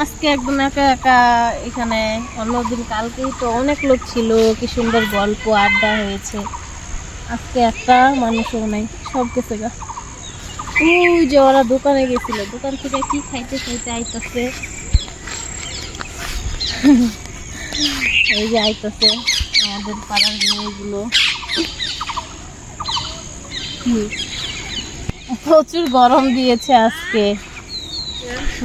আজকে একদম একা একা এখানে। অন্যদিন কালকেই তো অনেক লোক ছিল, কি সুন্দর গল্প আড্ডা হয়েছে। আজকে একটা মানুষও নাই, সব গেছে গা। ওই যে ওরা দোকানে গেছিল, দোকান থেকে কি খাইতে খাইতে আইতাছে। এই যে আইতাছে আমাদের পাড়ার মেয়েগুলো। প্রচুর গরম দিয়েছে আজকে।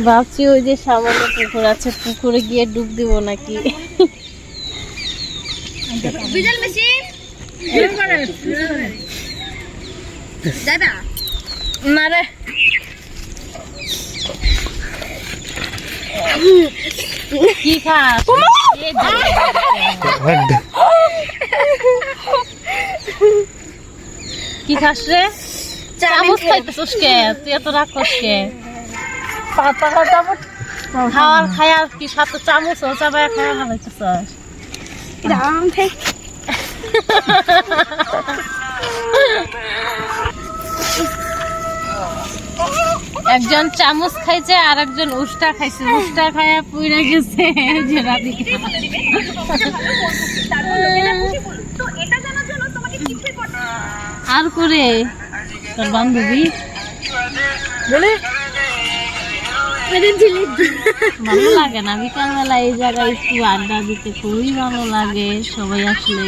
ভাবছি ওই যে সামান্য পুকুর আছে, পুকুরে গিয়ে ডুব দিব নাকি। না রে, কি খাস? কি খাস রে? চামচ খাইতেছিস কে? তুই এত রাগ করস কে? খাওয়ার খায়ার কি সাথে চামচ ও চাবায় খাওয়া খাইতেছিস? একজন চামচ খাইছে আর একজন উষ্টা খাইছে। উষ্টা খায়া পুইরা গেছে যে রাধিকা। আর করে তোর বান্ধবী বলে ভালো লাগে না বিকালবেলা এই জায়গায় একটু আড্ডা দিতে খুবই ভালো লাগে। সবাই আসলে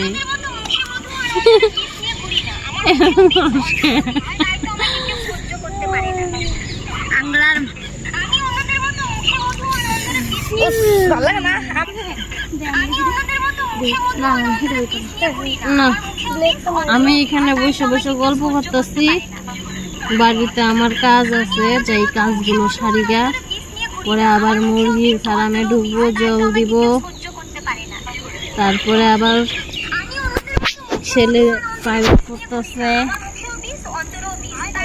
আমি এখানে বসে বসে গল্প করতেছি। বাড়িতে আমার কাজ আছে, যাই কাজগুলো সারিগা পরে আবার মুরগির ফার্মে ঢুকবো, জল দিব। তারপরে আবার ছেলে প্রাইভেট পড়তেছে,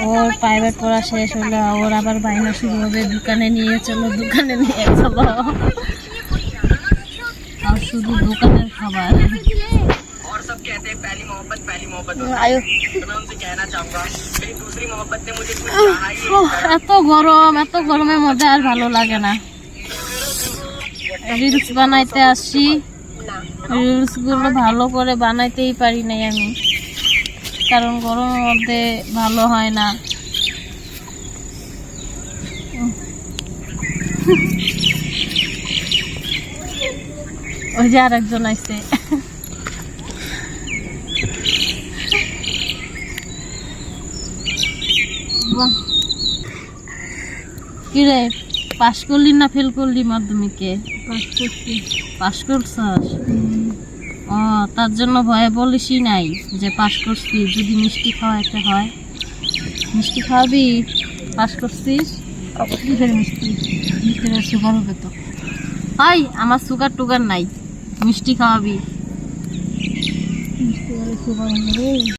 ওর প্রাইভেট পড়া শেষ হলে ওর আবার বায়না শুরু হবে, দোকানে নিয়ে চলো, দোকানে নিয়ে চলো। আর শুধু দোকানের খাবার। এত গরম, এত গরমের মধ্যে আর ভালো লাগে না। রিলস বানাইতে আসছি, রিলস গুলো ভালো করে বানাইতেই পারি নাই আমি, কারণ গরমের মধ্যে ভালো হয় না। ওই যে আর একজন আইছে। কিরে পাস করলি না ফেল করলি মাধ্যমিকে? পাস করছস? ও, তার জন্য ভয়ে বলিসই নাই যে পাস করছি, যদি মিষ্টি খাওয়াইতে হয়। মিষ্টি খাওয়াবি? পাস করছিস? মিষ্টি সুগার হবে তো। হাই, আমার সুগার টুগার নাই, মিষ্টি খাওয়াবি।